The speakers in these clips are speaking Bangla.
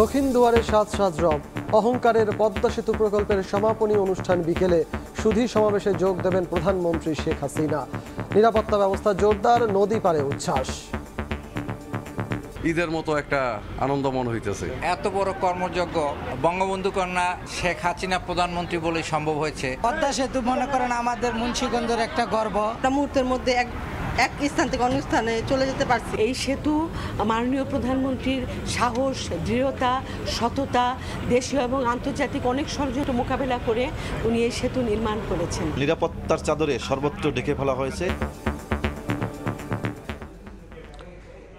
দক্ষিণ দুয়ারে সাজ সাজ রব অহংকারের পদ্মা সেতু প্রকল্পের সমাপনী অনুষ্ঠান বিকেলে সুধী সমাবেশে যোগ দেবেন প্রধানমন্ত্রী শেখ হাসিনা। নিরাপত্তা ব্যবস্থা জোরদার, নদী পারে উচ্ছ্বাস। ঈদের মতো একটা আনন্দ মনে হইতেছে। এত বড় কর্মযজ্ঞ বঙ্গবন্ধু কন্যা শেখ হাসিনা প্রধানমন্ত্রী বলেই সম্ভব হয়েছে। পদ্মা সেতু মনে করেন আমাদের মুন্সিগঞ্জের একটা গর্ব। মুহূর্তের মধ্যে এক স্থান থেকে অন্য স্থানে চলে যেতে পারছি। এই সেতু মাননীয় প্রধানমন্ত্রীর সাহস, দৃঢ়তা, সততা, দেশীয় এবং আন্তর্জাতিক অনেক ষড়যন্ত্র মোকাবেলা করে উনি এই সেতু নির্মাণ করেছেন। নিরাপত্তার চাদরে সর্বত্র ঢেকে ফেলা হয়েছে।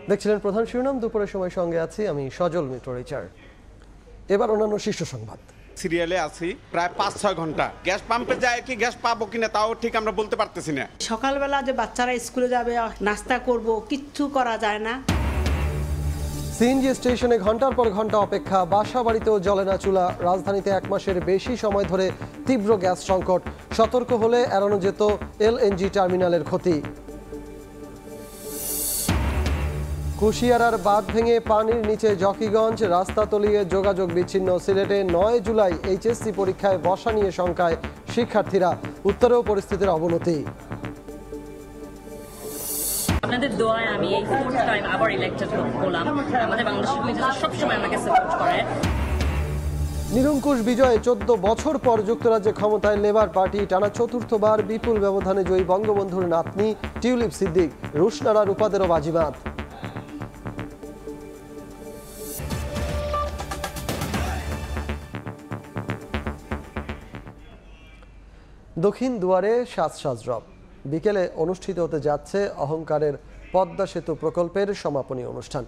দেখছিলেন প্রধান শিরোনাম, দুপুরের সময় সঙ্গে আছি আমি সজল মিত্র রিচার্ড। এবার অন্যান্য শীর্ষ সংবাদ। সিরিয়ালে আছি প্রায় 5-6 ঘন্টা। গ্যাস পাম্পে যায় কি গ্যাস পাবো কিনা তাও ঠিক আমরা বলতে পারতেছি না। সকালবেলা যে বাচ্চারা স্কুলে যাবে, নাস্তা করব, কিচ্ছু করা যায় না। সিএনজি স্টেশনে ঘন্টার পর ঘন্টা অপেক্ষা, বাসা বাড়িতেও জ্বলে না চুলা। রাজধানীতে 1 মাসের বেশি সময় ধরে তীব্র গ্যাস সংকট। সতর্ক হলে এড়ানো যেত এলএনজি টার্মিনালের ক্ষতি। কুশিয়ারার বাঁধ ভেঙে পানির নিচে জকিগঞ্জ, রাস্তা তলিয়ে যোগাযোগ বিচ্ছিন্ন। সিলেটে 9 জুলাই এইচএসসি পরীক্ষায় বসা নিয়ে শঙ্কায় শিক্ষার্থীরা। উত্তরেও পরিস্থিতির অবনতি। আপনাদের দোয়ায় আমি এই 4th টাইম আবার ইলেক্টেড হলাম। আমাদের বাংলাদেশের মিডিয়া সবসময় আমাকে সাপোর্ট করে। নিরঙ্কুশ বিজয়ে 14 বছর পর যুক্তরাজ্যে ক্ষমতায় লেবার পার্টি। টানা 4র্থবার বিপুল ব্যবধানে জয়ী বঙ্গবন্ধুর নাতনি টিউলিপ সিদ্দিক। রুশনারা রূপাদেরও বাজিমাত। দক্ষিণ দুয়ারে সাজ সাজ রব বিকেলে অনুষ্ঠিত হতে যাচ্ছে অহংকারের পদ্মা সেতু প্রকল্পের সমাপনী অনুষ্ঠান।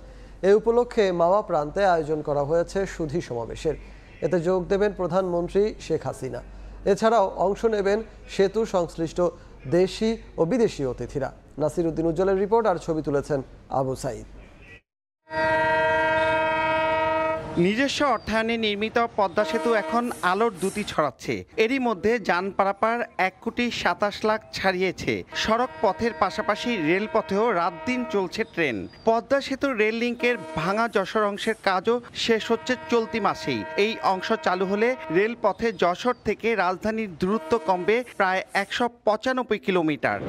এ উপলক্ষে মাওয়া প্রান্তে আয়োজন করা হয়েছে সুধী সমাবেশের। এতে যোগ দেবেন প্রধানমন্ত্রী শেখ হাসিনা। এছাড়াও অংশ নেবেন সেতু সংশ্লিষ্ট দেশি ও বিদেশি অতিথিরা। নাসির উদ্দিন উজ্জ্বলের রিপোর্ট আর ছবি তুলেছেন আবু সাইদ। নিজস্ব অর্থায়নে নির্মিত পদ্মা সেতু এখন আলোর দ্যুতি ছড়াচ্ছে। এরই মধ্যে যান পারাপার 1,27,00,000 ছাড়িয়েছে। সড়ক পথের পাশাপাশি রেলপথেও রাত দিন চলছে ট্রেন। পদ্মা সেতুর রেল লিঙ্কের ভাঙা যশোর অংশের কাজও শেষ হচ্ছে চলতি মাসেই। এই অংশ চালু হলে রেলপথে যশোর থেকে রাজধানীর দূরত্ব কমবে প্রায় 195 কিলোমিটার।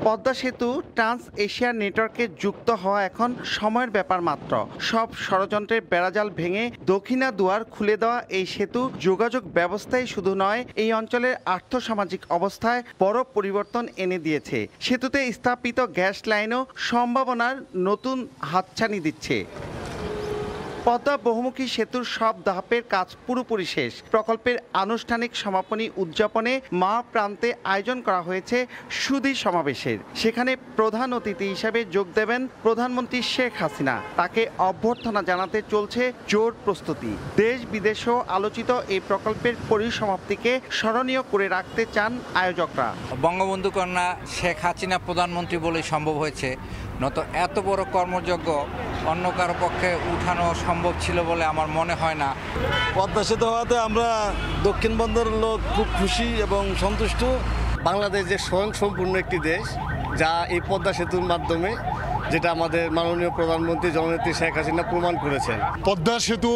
পদ্মা সেতু ট্রান্স এশিয়া নেটওয়ার্কে যুক্ত হওয়া এখন সময়ের ব্যাপার মাত্র। সব ষড়যন্ত্রের বেড়াজাল ভেঙে দক্ষিণা দুয়ার খুলে দেওয়া এই সেতু যোগাযোগ ব্যবস্থায় শুধু নয়, এই অঞ্চলের আর্থসামাজিক অবস্থায় বড় পরিবর্তন এনে দিয়েছে। সেতুতে স্থাপিত গ্যাস লাইনও সম্ভাবনার নতুন হাতছানি দিচ্ছে। পদ্মা বহুমুখী সেতুর সব ধাপের কাজ পুরোপুরি শেষ। প্রকল্পের আনুষ্ঠানিক সমাপনী উদযাপনে মা প্রান্তে আয়োজন করা হয়েছে সুধী সমাবেশের। সেখানে প্রধান অতিথি হিসেবে যোগ দেবেন প্রধানমন্ত্রী শেখ হাসিনা। তাকে অভ্যর্থনা জানাতে চলছে জোর প্রস্তুতি। দেশ বিদেশেও আলোচিত এই প্রকল্পের পরিসমাপ্তিকে স্মরণীয় করে রাখতে চান আয়োজকরা। বঙ্গবন্ধু কন্যা শেখ হাসিনা প্রধানমন্ত্রী বলেই সম্ভব হয়েছে। নত এত বড় কর্মযজ্ঞ অন্য কারো পক্ষে উঠানো সম্ভব ছিল বলে আমার মনে হয় না। পদ্মা সেতু হওয়াতে আমরা দক্ষিণবঙ্গের লোক খুব খুশি এবং সন্তুষ্ট। বাংলাদেশ যে স্বয়ংসম্পূর্ণ একটি দেশ, যা এই পদ্মা সেতুর মাধ্যমে, যেটা আমাদের মাননীয় প্রধানমন্ত্রী জননেত্রী শেখ হাসিনা প্রমাণ করেছেন। পদ্মা সেতু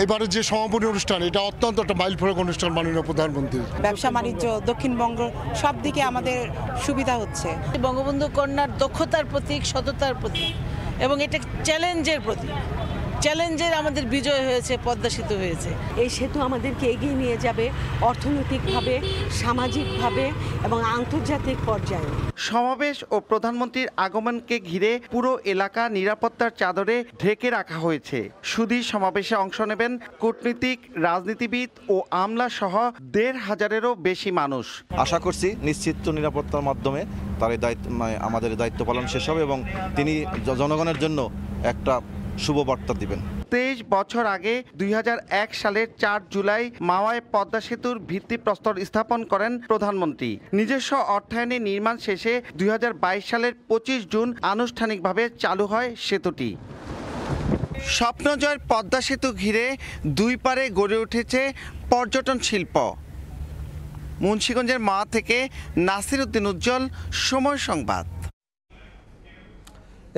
এবারে যে সমাপনী অনুষ্ঠান, এটা অত্যন্ত একটা মাইলফলক অনুষ্ঠান মাননীয় প্রধানমন্ত্রী। ব্যবসা বাণিজ্য দক্ষিণবঙ্গ সব দিকে আমাদের সুবিধা হচ্ছে। বঙ্গবন্ধু কন্যার দক্ষতার প্রতীক, সততার প্রতীক এবং এটা চ্যালেঞ্জের প্রতীক। চ্যালেঞ্জের আমাদের বিজয় হয়েছে, পদ্মা সেতু হয়েছে। এই সেতু আমাদেরকে এগিয়ে নিয়ে যাবে অর্থনৈতিকভাবে, সামাজিকভাবে এবং আন্তর্জাতিক পর্যায়ে। সমাবেশ ও প্রধানমন্ত্রীর আগমনকে ঘিরে পুরো এলাকা নিরাপত্তার চাদরে ঢেকে রাখা হয়েছে। সুধী সমাবেশে অংশ নেবেন কূটনীতিক, রাজনীতিবিদ ও আমলা সহ 1,500-এরও বেশি মানুষ। আশা করছি নিশ্চিত নিরাপত্তার মাধ্যমে তার দায়িত্ব, আমাদের দায়িত্ব পালন শেষ হবে এবং তিনি জনগণের জন্য একটা শুভ বার্তা দিবেন। 23 বছর আগে 2001 সালের 4 জুলাই মাওয়ায় পদ্মা সেতুর ভিত্তিপ্রস্তর স্থাপন করেন প্রধানমন্ত্রী। নিজস্ব অর্থায়নে নির্মাণ শেষে 2022 সালের 25 জুন আনুষ্ঠানিকভাবে চালু হয় সেতুটি। স্বপ্নজয়ের পদ্মা সেতু ঘিরে দুই পারে গড়ে উঠেছে পর্যটন শিল্প। মুন্সিগঞ্জের মা থেকে নাসির উদ্দিন উজ্জ্বল, সময় সংবাদ।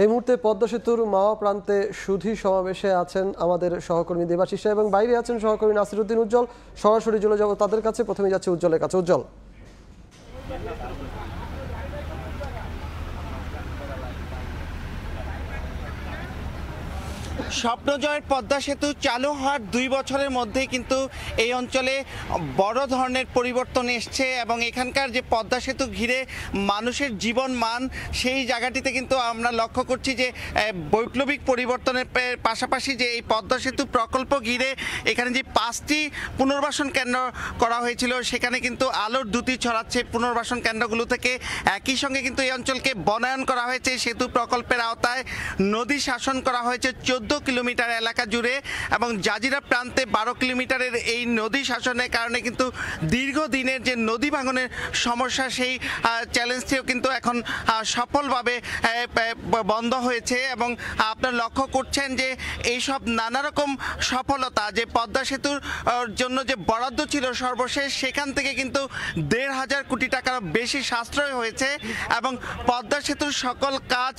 এই মুহূর্তে পদ্মা সেতুর মাওয়া প্রান্তে সুধী সমাবেশে আছেন আমাদের সহকর্মী দেবাশিস এবং বাইরে আছেন সহকর্মী নাসিরউদ্দিন উজ্জ্বল। সরাসরি চলে যাব তাদের কাছে। প্রথমে যাচ্ছে উজ্জ্বলের কাছে। উজ্জ্বল, স্বপ্নজয়ের পদ্মা সেতু চালু হওয়ার 2 বছরের মধ্যেই কিন্তু এই অঞ্চলে বড় ধরনের পরিবর্তন এসছে এবং এখানকার যে পদ্মা সেতু ঘিরে মানুষের জীবন মান সেই জায়গাটিতে কিন্তু আমরা লক্ষ্য করছি যে বৈপ্লবিক পরিবর্তনের পাশাপাশি যে এই পদ্মা সেতু প্রকল্প ঘিরে এখানে যে 5টি পুনর্বাসন কেন্দ্র করা হয়েছিল সেখানে কিন্তু আলোর দ্যুতি ছড়াচ্ছে পুনর্বাসন কেন্দ্রগুলো থেকে। একই সঙ্গে কিন্তু এই অঞ্চলকে বনায়ন করা হয়েছে সেতু প্রকল্পের আওতায়। নদী শাসন করা হয়েছে 14 কিলোমিটার এলাকা জুড়ে এবং জাজিরা প্রান্তে 12 কিলোমিটারের এই নদী শাসনের কারণে কিন্তু দীর্ঘদিনের যে নদী ভাঙনের সমস্যা সেই চ্যালেঞ্জটিও কিন্তু এখন সফলভাবে বন্ধ হয়েছে। এবং আপনারা লক্ষ্য করছেন যে এইসব নানা রকম সফলতা যে পদ্মা সেতুর জন্য যে বরাদ্দ ছিল সর্বশেষ সেখান থেকে কিন্তু 1,500 কোটি টাকার বেশি সাশ্রয় হয়েছে এবং পদ্মা সেতুর সকল কাজ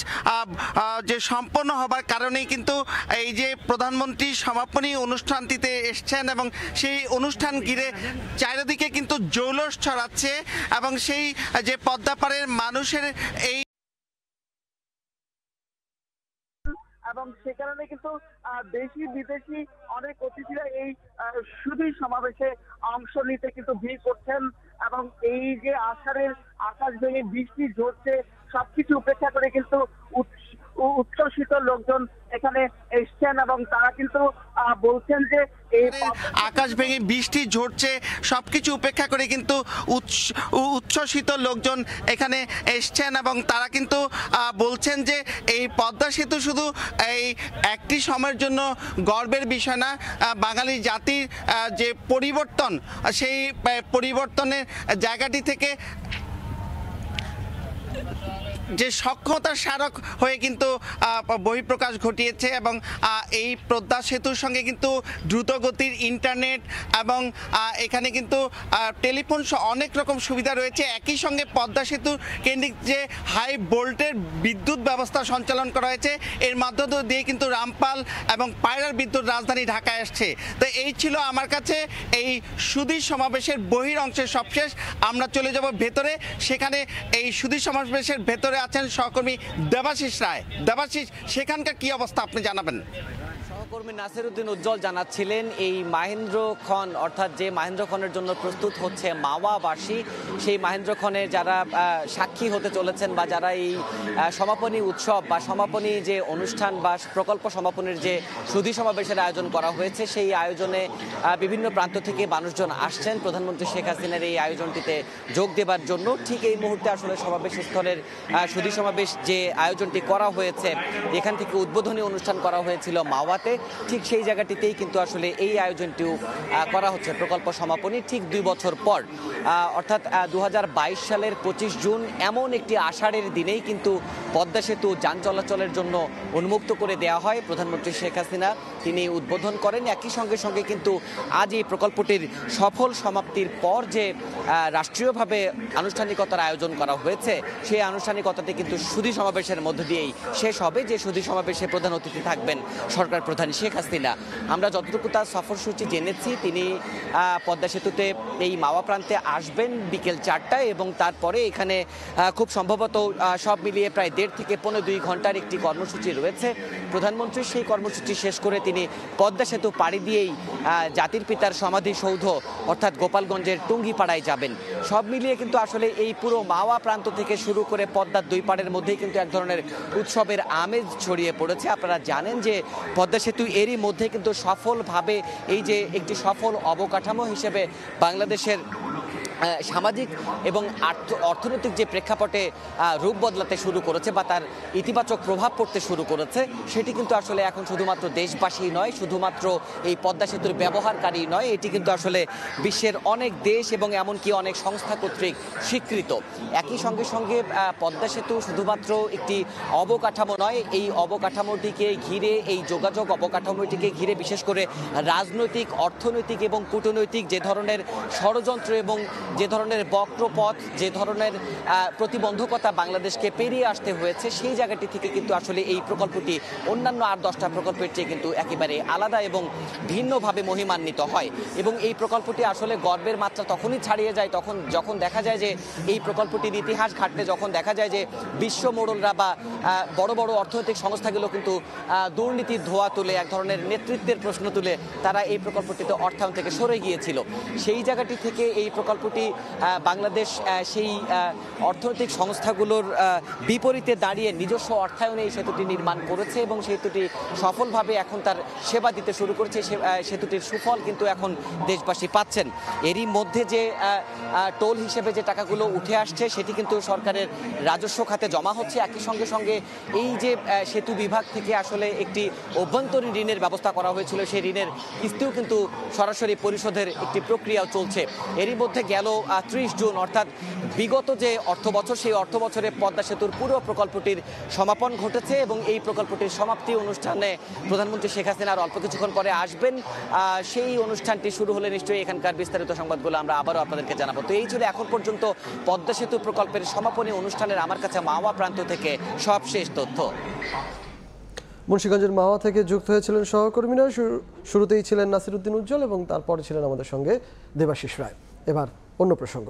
যে সম্পন্ন হবার কারণেই কিন্তু এই যে প্রধানমন্ত্রী সমাপনী অনুষ্ঠানটিতে এসছেন এবং সেই অনুষ্ঠান ঘিরে চারিদিকে কিন্তু জৌলস ছড়াচ্ছে এবং সেই যে পদ্মাপাড়ের মানুষের এই এবং সে কারণে কিন্তু দেশি বিদেশি অনেক অতিথিরা এই সুধী সমাবেশে অংশ নিতে কিন্তু ভিড় করছেন এবং এই যে আষাঢ়ের আকাশ ভেঙে বৃষ্টি ঝরছে সবকিছু উপেক্ষা করে কিন্তু উচ্ছ্বসিত লোকজন এখানে এসছেন এবং তারা কিন্তু বলছেন যে এই আকাশ ভেঙে বৃষ্টি ঝরছে সবকিছু উপেক্ষা করে কিন্তু উচ্ছ্বসিত লোকজন এখানে এসছেন এবং তারা কিন্তু বলছেন যে এই পদ্মা সেতু শুধু এই একটি সময়ের জন্য গর্বের বিষয় না, বাঙালি জাতির যে পরিবর্তন সেই পরিবর্তনের জায়গাটি থেকে যে সক্ষমতার স্মারক হয়ে কিন্তু বহিঃপ্রকাশ ঘটিয়েছে এবং এই পদ্মা সেতুর সঙ্গে কিন্তু দ্রুতগতির ইন্টারনেট এবং এখানে কিন্তু টেলিফোন অনেক রকম সুবিধা রয়েছে। একই সঙ্গে পদ্মা সেতু কেন্দ্রিক যে হাই ভোল্টের বিদ্যুৎ ব্যবস্থা সঞ্চালন করা হয়েছে এর মধ্য দিয়ে কিন্তু রামপাল এবং পায়রার বিদ্যুৎ রাজধানী ঢাকায় আসছে। তো এই ছিল আমার কাছে এই সুধী সমাবেশের বহির অংশের সবশেষ। আমরা চলে যাব ভেতরে, সেখানে এই সুধী সমাবেশের ভেতরে আছেন সহকর্মী দেবাশিস রায়। দেবাশিস, সেখানকার কি অবস্থা আপনি জানাবেন? সহকর্মী নাসিরউদ্দিন উজ্জ্বল জানাচ্ছিলেন এই মাহেন্দ্র খন অর্থাৎ যে মাহেন্দ্র খনের জন্য প্রস্তুত হচ্ছে মাওয়াবাসী, সেই মাহেন্দ্র খনে যারা সাক্ষী হতে চলেছেন বা যারা এই সমাপনী উৎসব বা সমাপনী যে অনুষ্ঠান বা প্রকল্প সমাপনের যে সুধী সমাবেশের আয়োজন করা হয়েছে সেই আয়োজনে বিভিন্ন প্রান্ত থেকে মানুষজন আসছেন প্রধানমন্ত্রী শেখ হাসিনার এই আয়োজনটিতে যোগ দেবার জন্য। ঠিক এই মুহূর্তে আসলে সমাবেশ স্থলের সুধী সমাবেশ যে আয়োজনটি করা হয়েছে এখান থেকে উদ্বোধনী অনুষ্ঠান করা হয়েছিল মাওয়াতে, ঠিক সেই জায়গাটিতেই কিন্তু আসলে এই আয়োজনটিও করা হচ্ছে প্রকল্প সমাপনী ঠিক 2 বছর পর, অর্থাৎ 2022 সালের 25 জুন এমন একটি আষাঢ়ের দিনেই কিন্তু পদ্মা সেতু যান চলাচলের জন্য উন্মুক্ত করে দেওয়া হয়। প্রধানমন্ত্রী শেখ হাসিনা তিনি উদ্বোধন করেন। একই সঙ্গে সঙ্গে কিন্তু আজ এই প্রকল্পটির সফল সমাপ্তির পর যে রাষ্ট্রীয়ভাবে আনুষ্ঠানিকতার আয়োজন করা হয়েছে সেই আনুষ্ঠানিকতাটি কিন্তু সুধী সমাবেশের মধ্য দিয়েই শেষ হবে, যে সুধী সমাবেশে প্রধান অতিথি থাকবেন সরকার প্রধান শেখ হাসিনা। আমরা যতটুকু তার সফরসূচি জেনেছি তিনি পদ্মা সেতুতে এই মাওয়া প্রান্তে আসবেন বিকেল 4টায় এবং তারপরে এখানে খুব সম্ভবত সব মিলিয়ে প্রায় 1.5 থেকে 2.5 ঘন্টার একটি কর্মসূচি রয়েছে। প্রধানমন্ত্রী সেই কর্মসূচি শেষ করে তিনি পদ্মা সেতু পাড়ি দিয়েই জাতির পিতার সমাধিসৌধ অর্থাৎ গোপালগঞ্জের টুঙ্গিপাড়ায় যাবেন। সব মিলিয়ে কিন্তু আসলে এই পুরো মাওয়া প্রান্ত থেকে শুরু করে পদ্মার 2 পাড়ের মধ্যেই কিন্তু এক ধরনের উৎসবের আমেজ ছড়িয়ে পড়েছে। আপনারা জানেন যে পদ্মা সেতু এরই মধ্যে কিন্তু সফলভাবে এই যে একটি সফল অবকাঠামো হিসেবে বাংলাদেশের সামাজিক এবং অর্থনৈতিক যে প্রেক্ষাপটে রূপ বদলাতে শুরু করেছে বা তার ইতিবাচক প্রভাব পড়তে শুরু করেছে সেটি কিন্তু আসলে এখন শুধুমাত্র দেশবাসী নয়, শুধুমাত্র এই পদ্মা সেতুর ব্যবহারকারী নয়, এটি কিন্তু আসলে বিশ্বের অনেক দেশ এবং এমনকি অনেক সংস্থা কর্তৃক স্বীকৃত। একই সঙ্গে সঙ্গে পদ্মা সেতু শুধুমাত্র একটি অবকাঠামো নয়, এই অবকাঠামোটিকে ঘিরে এই যোগাযোগ অবকাঠামোটিকে ঘিরে বিশেষ করে রাজনৈতিক, অর্থনৈতিক এবং কূটনৈতিক যে ধরনের ষড়যন্ত্র এবং যে ধরনের বক্রপথ, যে ধরনের প্রতিবন্ধকতা বাংলাদেশকে পেরিয়ে আসতে হয়েছে, সেই জায়গাটি থেকে কিন্তু আসলে এই প্রকল্পটি অন্যান্য আর 10টা প্রকল্পের চেয়ে কিন্তু একেবারে আলাদা এবং ভিন্নভাবে মহিমান্বিত হয়। এবং এই প্রকল্পটি আসলে গর্বের মাত্রা তখনই ছাড়িয়ে যায় যখন দেখা যায় যে এই প্রকল্পটির ইতিহাস ঘাটলে যখন দেখা যায় যে বিশ্ব মোড়লরা বা বড় বড় অর্থনৈতিক সংস্থাগুলো কিন্তু দুর্নীতির ধোয়া তুলে, এক ধরনের নেতৃত্বের প্রশ্ন তুলে তারা এই প্রকল্পটিতে অর্থায়ন থেকে সরে গিয়েছিল। সেই জায়গাটি থেকে এই প্রকল্পটি বাংলাদেশ সেই অর্থনৈতিক সংস্থাগুলোর বিপরীতে দাঁড়িয়ে নিজস্ব অর্থায়নে এই সেতুটি নির্মাণ করেছে এবং সেতুটি সফলভাবে এখন তার সেবা দিতে শুরু করেছে। সেতুটির সুফল কিন্তু এখন দেশবাসী পাচ্ছেন। এরই মধ্যে যে টোল হিসেবে যে টাকাগুলো উঠে আসছে সেটি কিন্তু সরকারের রাজস্ব খাতে জমা হচ্ছে। একই সঙ্গে সঙ্গে এই যে সেতু বিভাগ থেকে আসলে একটি অভ্যন্তরীণ ঋণের ব্যবস্থা করা হয়েছিল, সেই ঋণের কিস্তিও কিন্তু সরাসরি পরিশোধের একটি প্রক্রিয়াও চলছে। এরই মধ্যে গেল 30 জুন অর্থাৎ বিগত যে অর্থ বছর, সেই অর্থ বছরে পদ্মা সেতুর পুরো প্রকল্পটির সমাপন ঘটেছে এবং এই প্রকল্পটির সমাপ্তি অনুষ্ঠানে প্রধানমন্ত্রী শেখ হাসিনা আর অল্প কিছুক্ষণ পরে আসবেন। সেই অনুষ্ঠানটি শুরু হলে নিশ্চয়ই এখানকার বিস্তারিত সংবাদগুলো আমরা আবারও আপনাদেরকে জানাবো। তো এই ছিল এখন পর্যন্ত পদ্মা সেতু প্রকল্পের সমাপনী অনুষ্ঠানের আমার কাছে মাওয়া প্রান্ত থেকে সবশেষ তথ্য। মুন্সিগঞ্জের মাওয়া থেকে যুক্ত হয়েছিলেন সহকর্মীরা। শুরুতেই ছিলেন নাসিরউদ্দিন উজ্জ্বল এবং তারপরে ছিলেন আমাদের সঙ্গে দেবাশিস রায়। এবার অন্য প্রসঙ্গ।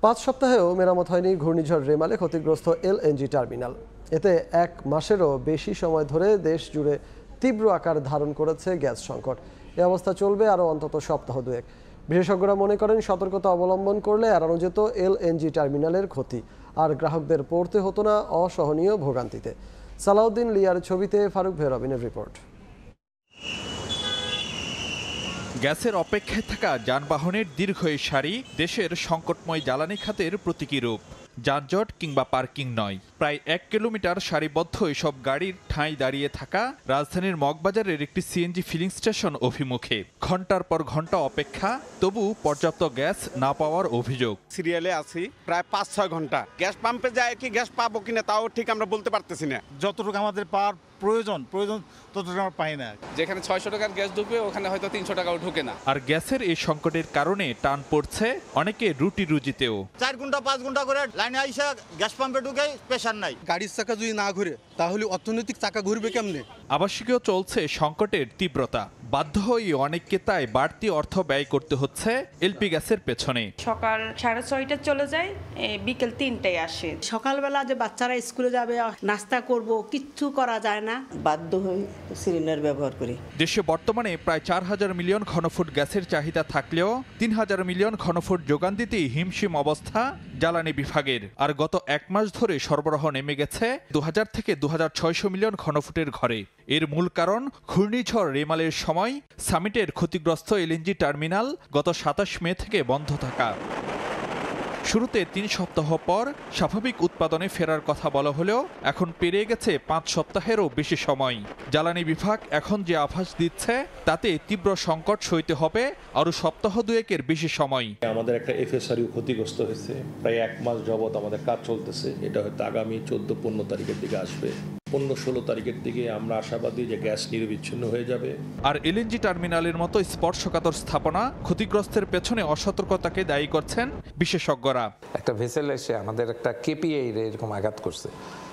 5 সপ্তাহেও মেরামত হয়নি ঘূর্ণিঝড় রেমালে ক্ষতিগ্রস্ত এলএনজি টার্মিনাল। এতে 1 মাসেরও বেশি সময় ধরে দেশ জুড়ে তীব্র আকার ধারণ করেছে গ্যাস সংকট। এই অবস্থা চলবে আরও অন্তত সপ্তাহ 2। বিশেষজ্ঞরা মনে করেন সতর্কতা অবলম্বন করলে এড়ানো যেত এলএনজি টার্মিনালের ক্ষতি, আর গ্রাহকদের পড়তে হতো না অসহনীয় ভোগান্তিতে। সালাউদ্দিন লিয়ার ছবিতে ফারুক ভেরবিনের রিপোর্ট। গ্যাসের অপেক্ষায় থাকা যানবাহনের দীর্ঘ এই সারি দেশের সংকটময় জ্বালানি খাতের প্রতীকী রূপ। যানজট কিংবা পার্কিং নয়, প্রায় 1 কিলোমিটার সারিবদ্ধ এসব গাড়ির ঠাঁই দাঁড়িয়ে থাকা রাজধানীর মগবাজারের একটি সিএনজি ফিলিং স্টেশন অভিমুখে। ঘন্টার পর ঘন্টা অপেক্ষা, তবু পর্যাপ্ত গ্যাস না পাওয়ার অভিযোগ। সিরিয়ালে আছি প্রায় 5-6 ঘন্টা, গ্যাস পাম্পে যায় কি গ্যাস পাবো কিনা তাও ঠিক আমরা বলতে পারতেছি না। যতটুকু আমাদের পাওয়ার প্রয়োজন ততটুকু আমরা পাই না। যেখানে 600 টাকার গ্যাস ঢুকবে ওখানে হয়তো 300 টাকাও ঢুকে না। আর গ্যাসের এই সংকটের কারণে টান পড়ছে অনেকে রুটি রুজিতেও। 4 ঘন্টা 5 ঘন্টা করে লাইনে আইসা গ্যাস পাম্পে ঢুকে প্রেসার নাই। গাড়ির চাকা যদি না ঘুরে তাহলে অর্থনৈতিক চাকা ঘুরবে কেমনে? আবাসিকীয় চলছে সংকটের তীব্রতা। বাধ্য হয়ে অনেককে তাই বাড়তি অর্থ ব্যয় করতে হচ্ছে এলপি গ্যাসের পেছনে। সকাল 6:30টায় চলে যায়, বিকেল 3টায় আসে। সকালবেলা যে বাচ্চারা স্কুলে যাবে, নাস্তা করব, কিচ্ছু করা যায় না, বাধ্য হয়ে সিলিন্ডার ব্যবহার করি। দেশে বর্তমানে প্রায় 4000 মিলিয়ন ঘনফুট গ্যাসের চাহিদা থাকলেও 3000 মিলিয়ন ঘনফুট যোগান দিতেই হিমশিম অবস্থা জ্বালানি বিভাগের। আর গত 1 মাস ধরে সরবরাহ নেমে গেছে 2000 থেকে 2600 মিলিয়ন ঘনফুটের ঘরে। এর মূল কারণ ঘূর্ণিঝড় রেমালের সময় সামিটের ক্ষতিগ্রস্ত এলএনজি টার্মিনাল গত 27 মে থেকে বন্ধ থাকা। শুরুতে 3 সপ্তাহ পর স্বাভাবিক উৎপাদনে ফেরার কথা বলা হলেও এখন পেরিয়ে গেছে 5 সপ্তাহেরও বেশি সময়। জ্বালানি বিভাগ এখন যে আভাস দিচ্ছে তাতে তীব্র সংকট সইতে হবে আরও সপ্তাহ 2-এর বেশি সময়। আমাদের একটা এফএসআরইউ ক্ষতিগ্রস্ত হয়েছে, প্রায় 1 মাস যাবত আমাদের কাজ চলতেছে। এটা হয়তো আগামী 14-15 তারিখের দিকে আসবে। 15-16 তারিখের দিকে আমরা আশাবাদী যে গ্যাস নিরবিচ্ছিন্ন হয়ে যাবে। আর এলএনজি টার্মিনালের মতো স্পর্শকাতর স্থাপনা ক্ষতিগ্রস্তের পেছনে অসতর্কতাকে দায়ী করছেন বিশেষজ্ঞরা। একটা ভেসেল এসে আমাদের একটা কেপিআই এরকম আঘাত করছে।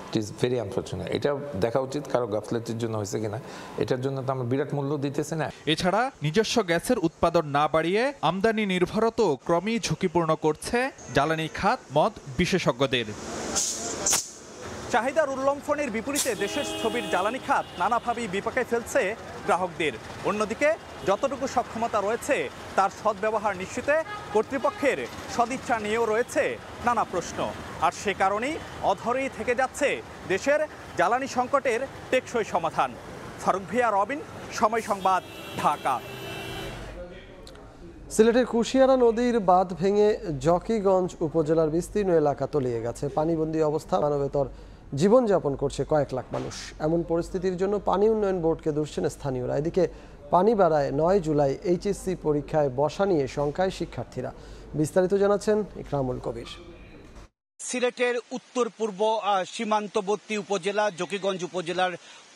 It is very unfortunate. এটা দেখা উচিত কারো গাফলতির জন্য হয়েছে কিনা, এটার জন্য তো আমরা বিরাট মূল্য দিতেছি না। এছাড়া নিজস্ব গ্যাসের উৎপাদন না বাড়িয়ে আমদানি নির্ভরতাও ক্রমেই ঝুঁকিপূর্ণ করছে জ্বালানি খাত মত বিশেষজ্ঞদের। চাহিদার উল্লঙ্ঘনের বিপরীতে দেশের স্থবির জ্বালানি খাত নানাভাবেই বিপাকে ফেলছে গ্রাহকদের। অন্যদিকে যতটুকু সক্ষমতা রয়েছে তার সদ্ব্যবহার নিশ্চিতে কর্তৃপক্ষের সদিচ্ছা নিয়েও রয়েছে নানা প্রশ্ন। আর সে কারণেই অধরেই থেকে যাচ্ছে দেশের জ্বালানি সংকটের টেকসই সমাধান। ফারুক ভিয়া, রবিন, সময় সংবাদ, ঢাকা। সিলেটের কুশিয়ারা নদীর বাঁধ ভেঙে জকিগঞ্জ উপজেলার বিস্তীর্ণ এলাকা তলিয়ে গেছে। পানিবন্দী অবস্থা, মানবেতর জীবনযাপন করছে কয়েক লাখ মানুষ। এমন পরিস্থিতির জন্য পানি উন্নয়ন বোর্ডকে দুষছেন স্থানীয়রা। এদিকে পানি বাড়ায় 9 জুলাই এইচএসসি পরীক্ষায় বসা নিয়ে শঙ্কায় শিক্ষার্থীরা। বিস্তারিত জানাচ্ছেন ইকরামুল কবির। সিলেটের উত্তর পূর্ব সীমান্তবর্তী উপজেলা জকিগঞ্জ উপজেলার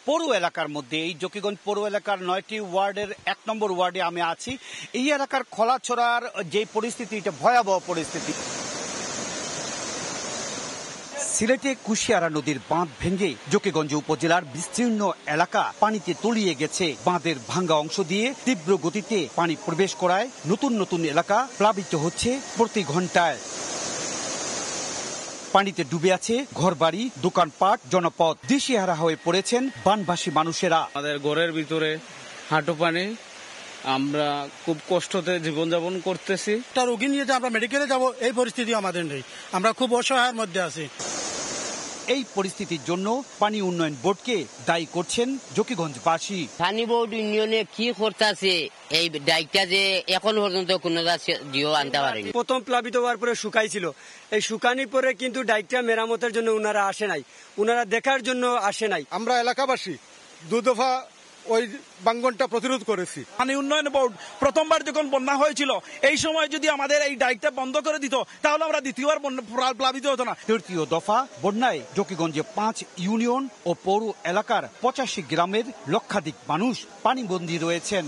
পৌর এলাকার মধ্যে, এই জকিগঞ্জ পৌর এলাকার 9টি ওয়ার্ডের 1 নম্বর ওয়ার্ডে আমি আছি। এই এলাকার খোলাছড়ার যে পরিস্থিতি, এটা ভয়াবহ পরিস্থিতি। সিলেটে কুশিয়ারা নদীর বাঁধ ভেঙে জকিগঞ্জ উপজেলার বিস্তীর্ণ এলাকা পানিতে তলিয়ে গেছে। বাঁধের ভাঙ্গা অংশ দিয়ে তীব্র গতিতে পানি প্রবেশ করায় নতুন নতুন এলাকা প্লাবিত হচ্ছে প্রতি ঘন্টায়। পানিতে ডুবে আছে ঘরবাড়ি, দোকানপাট, জনপদ। দিশেহারা হয়ে পড়েছেন বানভাসী মানুষেরা। আমাদের ঘরের ভিতরে হাঁটু পানি, আমরা খুব কষ্টতে জীবনযাপন করতেছি। একটা রোগী নিয়ে যে আমরা মেডিকেলে যাব, এই পরিস্থিতি আমাদের নেই। আমরা খুব অসহায়ের মধ্যে আছি। এই পরিস্থিতির জন্য পানি উন্নয়ন বোর্ডকে দায়ী করছেন জকিগঞ্জবাসী। পানি বোর্ড ইউনিয়নে কি করতেছে, এই দায়িত্বটা যে এখন পর্যন্ত কোনো জিও আনতে পারেনি। প্রথম প্লাবিত হওয়ার পরে শুকাইছিল, এই শুকানির পরে কিন্তু দায়িত্বটা মেরামতের জন্য উনারা আসে নাই, উনারা দেখার জন্য আসে নাই। আমরা এলাকাবাসী 2 দফা ওই বাঙ্গনটা প্রতিরোধ করেছি। পানি উন্নয়ন বোর্ড প্রথমবার যখন বন্যা হয়েছিল, এই সময় যদি আমাদের এই ডাইকটা বন্ধ করে দিত, তাহলে আমরা দ্বিতীয়বার প্লাবিত হতো না। তৃতীয় দফা বন্যায় জকিগঞ্জে 5 ইউনিয়ন ও পৌর এলাকার 85 গ্রামের লক্ষাধিক মানুষ পানিবন্দী রয়েছেন।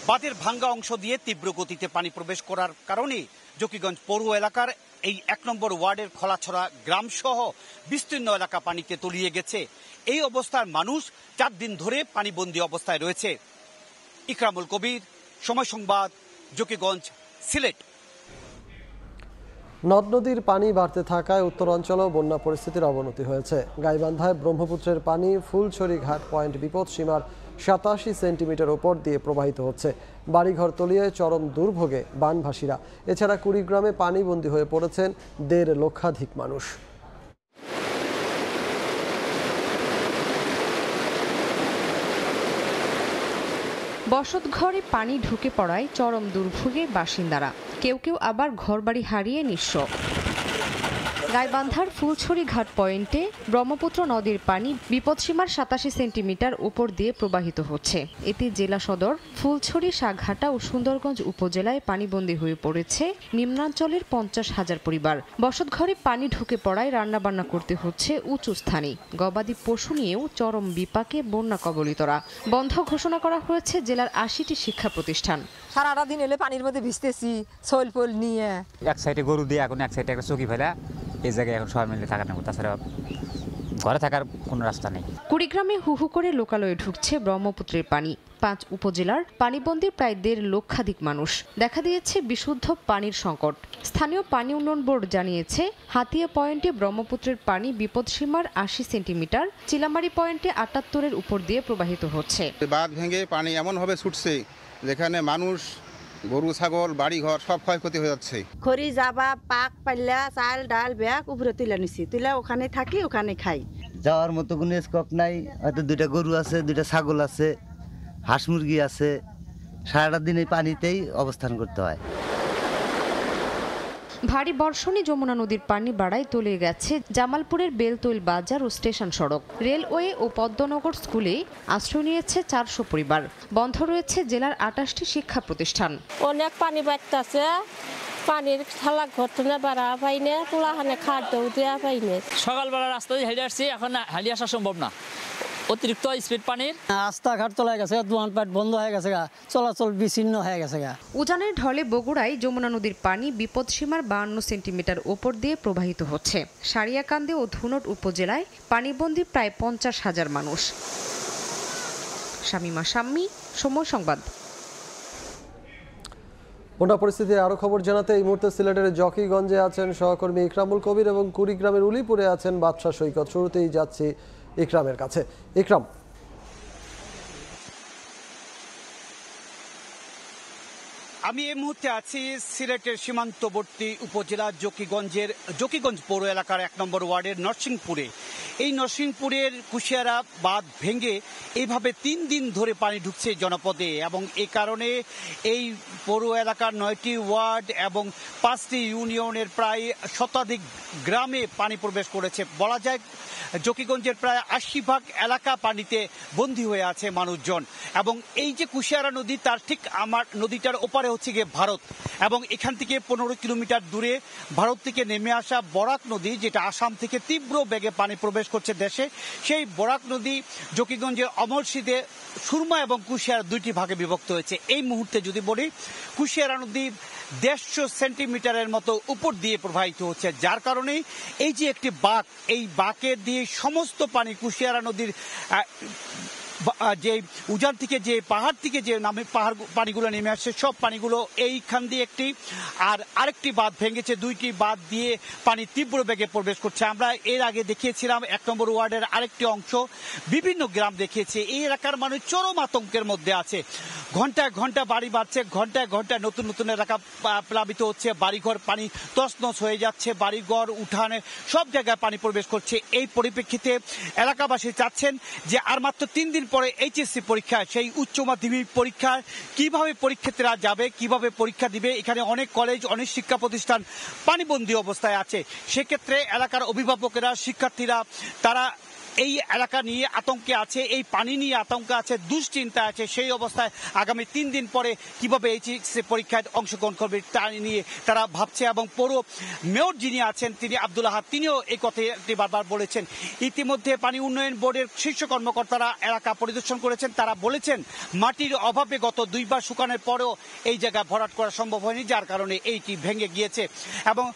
বাঁধের ভাঙ্গা অংশ দিয়ে তীব্র গতিতে পানি প্রবেশ করার কারণে জকিগঞ্জ পৌর এলাকার এই 1 নম্বর ওয়ার্ডের খোলাছড়া গ্রাম সহ বিস্তীর্ণ এলাকা পানিতে তলিয়ে গেছে। এই অবস্থার মানুষ 4 দিন ধরে পানিবন্দী অবস্থায় রয়েছে। ইকরামুল কবির, সময় সংবাদ, জকিগঞ্জ, সিলেট। নদ নদীর পানি বাড়তে থাকায় উত্তরাঞ্চলেও বন্যা পরিস্থিতির অবনতি হয়েছে। গাইবান্ধায় ব্রহ্মপুত্রের পানি ফুলছড়ি ঘাট পয়েন্ট বিপদ সীমার 87 সেন্টিমিটার উপর দিয়ে প্রবাহিত হচ্ছে। বাড়িঘর তলিয়ে চরম দুর্ভোগে বানভাসীরা। এছাড়া কুড়িগ্রামে পানিবন্দী হয়ে পড়েছেন 1.5 লক্ষাধিক মানুষ। বসতঘরে পানি ঢুকে পড়ায় চরম দুর্ভোগে বাসিন্দারা, কেউ কেউ আবার ঘরবাড়ি হারিয়ে নিঃস্ব। গাইবান্ধার ফুলছড়ি ঘাট পয়েন্টে ব্রহ্মপুত্র নদীর পানি বিপদসীমার 87 সেন্টিমিটার উপর দিয়ে প্রবাহিত হচ্ছে। এতে জেলা সদর, ফুলছড়ি, সাঘাটা ও সুন্দরগঞ্জ উপজেলায় পানিবন্দী হয়ে পড়েছে নিম্নাঞ্চলের 50,000 পরিবার। বসতঘরে পানি ঢুকে পড়ায় রান্নাবান্না করতে হচ্ছে উঁচু স্থানে। গবাদি পশু নিয়েও চরম বিপাকে বন্যা কবলিতরা। বন্ধ ঘোষণা করা হয়েছে জেলার 80টি শিক্ষা প্রতিষ্ঠান। সারাটা দিন এলে পানির মধ্যে ভিজতেছি, সোল পোল নিয়ে। এক সাইডে গরু দিয়ে, এখন এক সাইডে একটা চকি ফেলা, এই জায়গায় এখন সবাই মিলে থাকা নেব, তাছাড়া ঘরে থাকার কোনো রাস্তা নেই। কুড়িগ্রামে হুহু করে লোকালয়ে ঢুকছে ব্রহ্মপুত্রের পানি। 5 উপজেলার পানিবন্দী প্রায় 1.5 লক্ষাধিক মানুষ। দেখা দিয়েছে বিশুদ্ধ পানির সংকট। স্থানীয় পানি উন্নয়ন বোর্ড জানিয়েছে, হাতিয়া পয়েন্টে ব্রহ্মপুত্রের পানি বিপদসীমার 80 সেন্টিমিটার, চিলামারি পয়েন্টে 78-এর উপর দিয়ে প্রবাহিত হচ্ছে। বাঁধ ভেঙে পানি এমনভাবে ছুটছে যেখানে মানুষ, গরু, ছাগল, বাড়িঘর সব ক্ষয়ক্ষতি হয়ে যাচ্ছে। খড়ি, জাবা, পাক, পাল্লা, চাল, ডাল, ব্যাগ উপরে তুলে নিছি, তুলে ওখানে থাকি, ওখানে খাই। যাওয়ার মতো কোনো স্কোপ নাই। হয়তো 2টা গরু আছে, 2টা ছাগল আছে, হাঁস মুরগি আছে। সারাটা দিন এই পানিতেই অবস্থান করতে হয়। ভারী বর্ষণে যমুনা নদীর পানি বাড়ায় তলিয়ে গেছে জামালপুরের বেলতৈল বাজার ও স্টেশন সড়ক। রেলওয়ে ও পদ্মনগর স্কুলে আশ্রয় নিয়েছে 400 পরিবার। বন্ধ রয়েছে জেলার 28টি শিক্ষা প্রতিষ্ঠান। অনেক পানি বাড়তেছে, পানির থালা ঘটনা বাড়া পাইনে, পোলাহানে খাদ্য দেওয়া পাইনে। সকালবেলা রাস্তা দিয়ে হেঁটে আসছি, এখন হাঁটিয়ে আসা সম্ভব না, অতিরিক্ত স্পিড পানির। রাস্তাঘাট তলায় গেছে, দোকানপাট বন্ধ হয়ে গেছে, চলাচল বিচ্ছিন্ন হয়ে গেছে। উজানের ঢলে বগুড়ায় যমুনা নদীর পানি বিপদসীমার 52 সেন্টিমিটার উপর দিয়ে প্রবাহিত হচ্ছে। সারিয়াকান্দি ও ধুনট উপজেলায় পানিবন্দী প্রায় 50,000 মানুষ। শামিমা শাম্মী, সময় সংবাদ। বন্যা পরিস্থিতির আরো খবর জানাতে এই মুহূর্তে সিলেটের জকিগঞ্জে আছেন সহকর্মী ইকরামুল কবির এবং কুড়িগ্রামের উলিপুরে আছেন বাদশাহ সৈকত। শুরুতেই যাচ্ছি ইকরামের কাছে। ইকরাম, আমি এই মুহূর্তে আছি সিলেটের সীমান্তবর্তী উপজেলা জকিগঞ্জ পৌর এলাকার 1 নম্বর ওয়ার্ডের নরসিংপুরে। এই নরসিংপুরের কুশিয়ারা বাঁধ ভেঙে এইভাবে 3 দিন ধরে পানি ঢুকছে জনপদে, এবং এই কারণে এই পৌর এলাকার 9টি ওয়ার্ড এবং 5টি ইউনিয়নের প্রায় শতাধিক গ্রামে পানি প্রবেশ করেছে। বলা যায় জকিগঞ্জের প্রায় 80% এলাকা পানিতে বন্দী হয়ে আছে মানুষজন। এবং এই যে কুশিয়ারা নদী, তার ঠিক আমার নদীটার ওপারে হচ্ছে গিয়ে ভারত, এবং এখান থেকে 15 কিলোমিটার দূরে ভারত থেকে নেমে আসা বরাক নদী, যেটা আসাম থেকে তীব্র বেগে পানি প্রবেশ প্রবেশ করছে দেশে। সেই বরাক নদী জকিগঞ্জের অমরশিদে সুরমা এবং কুশিয়ারা দুইটি ভাগে বিভক্ত হয়েছে। এই মুহূর্তে যদি বলি, কুশিয়ারা নদী 150 সেন্টিমিটারের মতো উপর দিয়ে প্রবাহিত হচ্ছে, যার কারণে এই যে একটি বাঁক, এই বাঁকের দিয়ে সমস্ত পানি কুশিয়ারা নদীর যে উজান থেকে যে পাহাড় থেকে যে পাহাড় পানিগুলো নেমে আসছে, সব পানিগুলো এইখান দিয়ে একটি আর আরেকটি বাঁধ ভেঙেছে, দুইটি বাঁধ দিয়ে পানি তীব্র বেগে প্রবেশ করছে। আমরা এর আগে দেখিয়েছিলাম 1 নম্বর ওয়ার্ডের আরেকটি অংশ, বিভিন্ন গ্রাম দেখিয়েছে। এই এলাকার মানুষ চরম আতঙ্কের মধ্যে আছে। ঘন্টায় ঘন্টা বাড়ি বাড়ছে, ঘন্টায় ঘন্টায় নতুন নতুন এলাকা প্লাবিত হচ্ছে, বাড়িঘর পানি তছনছ হয়ে যাচ্ছে, বাড়িঘর উঠানে সব জায়গায় পানি প্রবেশ করছে। এই পরিপ্রেক্ষিতে এলাকাবাসী চাচ্ছেন যে আর মাত্র 3 দিন পরে এইচএসসি পরীক্ষা, সেই উচ্চ মাধ্যমিক পরীক্ষা কিভাবে পরীক্ষার্থীরা যাবে, কিভাবে পরীক্ষা দিবে। এখানে অনেক কলেজ, অনেক শিক্ষা প্রতিষ্ঠান পানিবন্দী অবস্থায় আছে। সেক্ষেত্রে এলাকার অভিভাবকেরা, শিক্ষার্থীরা তারা এই এলাকা নিয়ে আতঙ্কে আছে, এই পানি নিয়ে আতঙ্কে আছে, দুশ্চিন্তা আছে। সেই অবস্থায় আগামী 3 দিন পরে কিভাবে এইচএসসি পরীক্ষায় অংশগ্রহণ করবে তা নিয়ে তারা ভাবছে। এবং পৌর মেয়র যিনি আছেন তিনি আব্দুল আহাদ, তিনিও এই কথাটি বারবার বলেছেন। ইতিমধ্যে পানি উন্নয়ন বোর্ডের শীর্ষ কর্মকর্তারা এলাকা পরিদর্শন করেছেন। তারা বলেছেন মাটির অভাবে গত 2 বার শুকানোর পরেও এই জায়গায় ভরাট করা সম্ভব হয়নি, যার কারণে এইটি ভেঙে গিয়েছে। এবং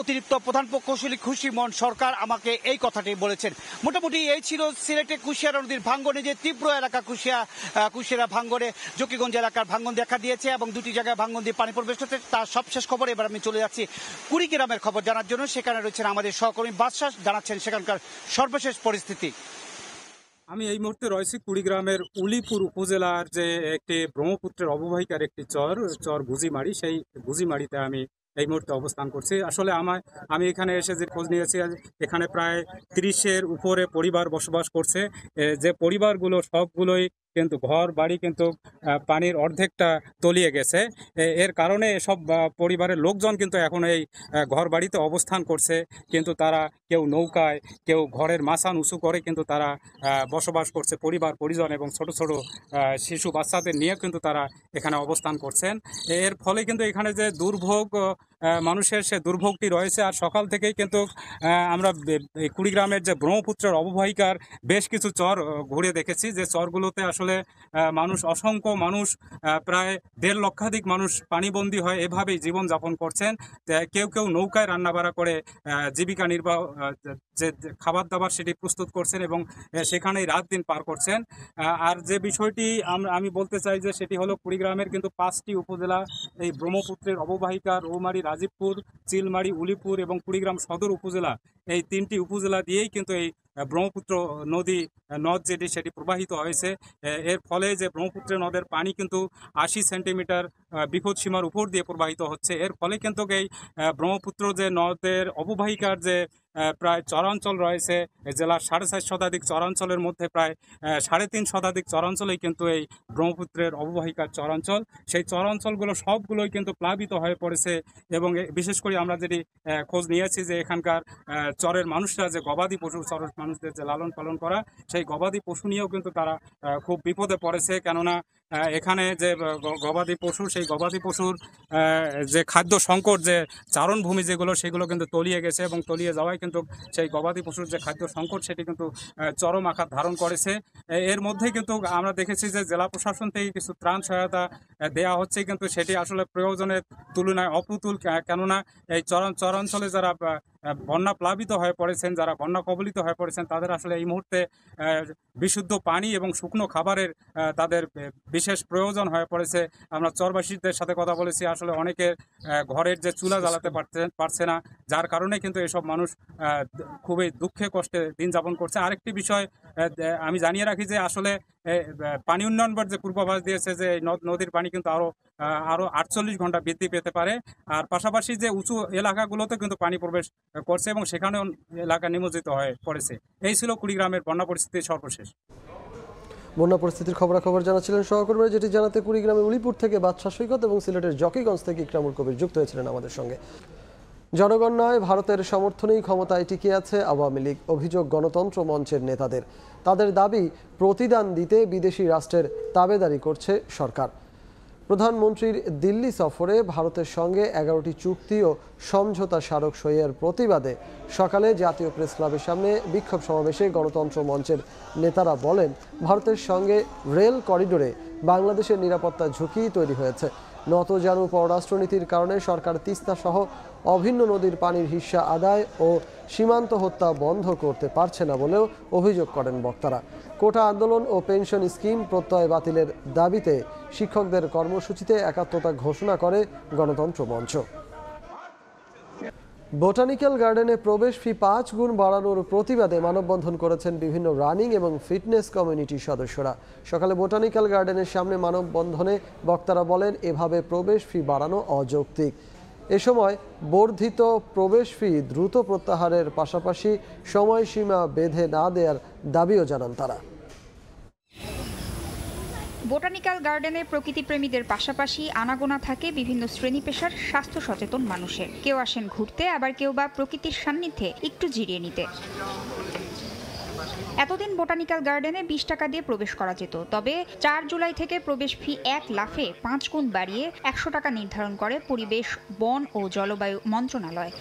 অতিরিক্ত প্রধান প্রকৌশলী খুশিমোহন সরকার আমাকে এই কথাটি বলেছেন। মোটামুটি এই ছিল সিলেটে কুশিয়ারা নদীর ভাঙ্গনে যে তীব্র এলাকা কুশিয়ারা ভাঙ্গনে জকিগঞ্জ এলাকার ভাঙ্গন দেখা দিয়েছে এবং 2টি জায়গায় ভাঙ্গন দিয়ে পানি প্রবেশ করছে। তার সবশেষ খবর এবার আমি চলে যাচ্ছি কুড়িগ্রামের খবর জানার জন্য। সেখানে রয়েছেন আমাদের সহকর্মী বাদশাহ, জানাচ্ছেন সেখানকার সর্বশেষ পরিস্থিতি। আমি এই মুহূর্তে রয়েছি কুড়িগ্রামের উলিপুর উপজেলার যে একটি ব্রহ্মপুত্রের অববাহিকার একটি চর গুজিমারি, সেই গুজিমারিতে আমি এই মুহূর্তে অবস্থান করছি। আসলে আমি এখানে এসে যে খোঁজ নিয়েছি, এখানে প্রায় 30-এর উপরে পরিবার বসবাস করছে। যে পরিবারগুলো সবগুলোই কিন্তু ঘর বাড়ি কিন্তু পানির অর্ধেকটা তলিয়ে গেছে। এর কারণে এসব পরিবারের লোকজন কিন্তু এখন এই ঘর বাড়িতে অবস্থান করছে, কিন্তু তারা কেউ নৌকায়, কেউ ঘরের মাচান উঁচু করে কিন্তু তারা বসবাস করছে। পরিবার পরিজন এবং ছোট ছোট শিশু বাচ্চাদের নিয়ে কিন্তু তারা এখানে অবস্থান করছেন। এর ফলে কিন্তু এখানে যে দুর্ভোগ, মানুষের সে দুর্ভোগটি রয়েছে। আর সকাল থেকেই কিন্তু আমরা কুড়িগ্রামের যে ব্রহ্মপুত্রের অববাহিকার বেশ কিছু চর ঘুরে দেখেছি, যে চরগুলোতে আসলে অসংখ্য মানুষ, প্রায় 1.5 লক্ষাধিক মানুষ পানিবন্দী হয় এভাবেই জীবনযাপন করছেন। কেউ কেউ নৌকায় রান্নাবাড়া করে জীবিকা নির্বাহ, যে খাবার দাবার সেটি প্রস্তুত করছেন এবং সেখানেই রাত দিন পার করছেন। আর যে বিষয়টি আমি বলতে চাই যে সেটি হলো কুড়িগ্রামের কিন্তু 5টি উপজেলা এই ব্রহ্মপুত্রের অববাহিকা, রৌমারী, রাজীবপুর, চিলমারী, উলিপুর এবং কুড়িগ্রাম সদর উপজেলা, এই 3টি উপজেলা দিয়েই কিন্তু এই ব্রহ্মপুত্র নদ যেটি সেটি প্রবাহিত হয়েছে। এর ফলে যে ব্রহ্মপুত্র নদের পানি কিন্তু 80 সেন্টিমিটার বিপদসীমার উপর দিয়ে প্রবাহিত হচ্ছে। এর ফলে কিন্তু এই ব্রহ্মপুত্র যে নদের অববাহিকার যে প্রায় চরাঞ্চল রয়েছে, জেলার 4.5 শতাধিক চরাঞ্চলের মধ্যে প্রায় 3.5 শতাধিক চরাঞ্চলেই কিন্তু এই ব্রহ্মপুত্রের অববাহিকার চরাঞ্চল। সেই চরাঞ্চলগুলো সবগুলোই কিন্তু প্লাবিত হয়ে পড়েছে। এবং বিশেষ করে আমরা যেটি খোঁজ নিয়েছি যে এখানকার চরের মানুষরা যে গবাদি পশু, চরের মানুষদের যে লালন পালন করা, সেই গবাদি পশু নিয়েও কিন্তু তারা খুব বিপদে পড়েছে। কেননা এখানে যে গবাদি পশু, সেই গবাদি পশুর যে খাদ্য সংকট, যে চারণভূমি যেগুলো, সেগুলো কিন্তু তলিয়ে গেছে এবং তলিয়ে যাওয়ায় কিন্তু সেই গবাদি পশুর যে খাদ্য সংকট সেটি কিন্তু চরম আকার ধারণ করেছে। এর মধ্যেই কিন্তু আমরা দেখেছি যে জেলা প্রশাসন থেকে কিছু ত্রাণ সহায়তা দেওয়া হচ্ছে, কিন্তু সেটি আসলে প্রয়োজনের তুলনায় অপ্রতুল। কেননা এই চরাঞ্চলে যারা বন্যা প্লাবিত হয়ে পড়েছেন, যারা বন্যা কবলিত হয়ে পড়েছেন, তাদের আসলে এই মুহূর্তে বিশুদ্ধ পানি এবং শুকনো খাবারের তাদের বিশেষ প্রয়োজন হয়ে পড়েছে। আমরা চরবাসীদের সাথে কথা বলেছি, আসলে অনেকের ঘরের যে চুলা জ্বালাতে পারছে না, যার কারণে কিন্তু এসব মানুষ খুবই দুঃখে কষ্টে দিন যাপন করছে। আরেকটি বিষয় আমি জানিয়ে রাখি যে আসলে পানি উন্নয়ন বোর্ড যে পূর্বাভাস দিয়েছে যে নদীর পানি কিন্তু আরো 48 ঘন্টা বৃদ্ধি পেতে পারে। আর পাশাপাশি যে উঁচু এলাকাগুলোতে কিন্তু পানি প্রবেশ করছে এবং সেখানেও এলাকা নিমজ্জিত হয়ে পড়েছে। এই ছিল কুড়িগ্রামের বন্যা পরিস্থিতির সর্বশেষ। বন্যা পরিস্থিতির খবরাখবর জানাচ্ছিলেন সহকর্মীরা, যেটি জানাতে কুড়িগ্রামের উলিপুর থেকে বাদশাহ সৈকত এবং সিলেটের জকিগঞ্জ থেকে ইকরামুল কবির যুক্ত হয়েছিলেন আমাদের সঙ্গে। জনগণ নয়, ভারতের সমর্থনেই ক্ষমতায় টিকে আছে আওয়ামী লীগ, অভিযোগ গণতন্ত্র মঞ্চের নেতাদের। তাদের দাবি, প্রতিদান দিতে বিদেশি রাষ্ট্রের তাবেদারি করছে সরকার। প্রধানমন্ত্রীর দিল্লি সফরে ভারতের সঙ্গে 11টি চুক্তি ও সমঝোতা স্মারক সইয়ের প্রতিবাদে সকালে জাতীয় প্রেস ক্লাবের সামনে বিক্ষোভ সমাবেশে গণতন্ত্র মঞ্চের নেতারা বলেন, ভারতের সঙ্গে রেল করিডোরে বাংলাদেশের নিরাপত্তা ঝুঁকি তৈরি হয়েছে। নতজানু পররাষ্ট্রনীতির কারণে সরকার তিস্তা সহ অভিন্ন নদীর পানির হিস্সা আদায় ও সীমান্ত হত্যা বন্ধ করতে পারছে না বলেও অভিযোগ করেন বক্তারা। কোটা আন্দোলন ও পেনশন স্কিম প্রত্যয় বাতিলের দাবিতে শিক্ষকদের কর্মসূচিতে একাত্মতা ঘোষণা করে গণতন্ত্র মঞ্চ। বোটানিক্যাল গার্ডেনে প্রবেশ ফি 5 গুণ বাড়ানোর প্রতিবাদে মানববন্ধন করেছেন বিভিন্ন রানিং এবং ফিটনেস কমিউনিটির সদস্যরা। সকালে বোটানিক্যাল গার্ডেনের সামনে মানববন্ধনে বক্তারা বলেন, এভাবে প্রবেশ ফি বাড়ানো অযৌক্তিক। এ সময় বর্ধিত প্রবেশ ফি দ্রুত প্রত্যাহারের পাশাপাশি সময়সীমা বেঁধে না দেওয়ার দাবিও জানান তারা। বোটানিক্যাল গার্ডেনে প্রকৃতিপ্রেমীদের পাশাপাশি আনাগোনা থাকে বিভিন্ন শ্রেণী পেশার স্বাস্থ্য সচেতন মানুষের। কেউ আসেন ঘুরতে, আবার কেউ বা প্রকৃতির সান্নিধ্যে একটু জিরিয়ে নিতে। এতদিন বোটানিক্যাল গার্ডেনে 20 টাকা দিয়ে প্রবেশ করা যেত, তবে 4 জুলাই থেকে প্রবেশ ফি 1 লাফে 5 গুণ বাড়িয়ে 100 টাকা নির্ধারণ করে পরিবেশ, বন ও জলবায়ু মন্ত্রণালয়।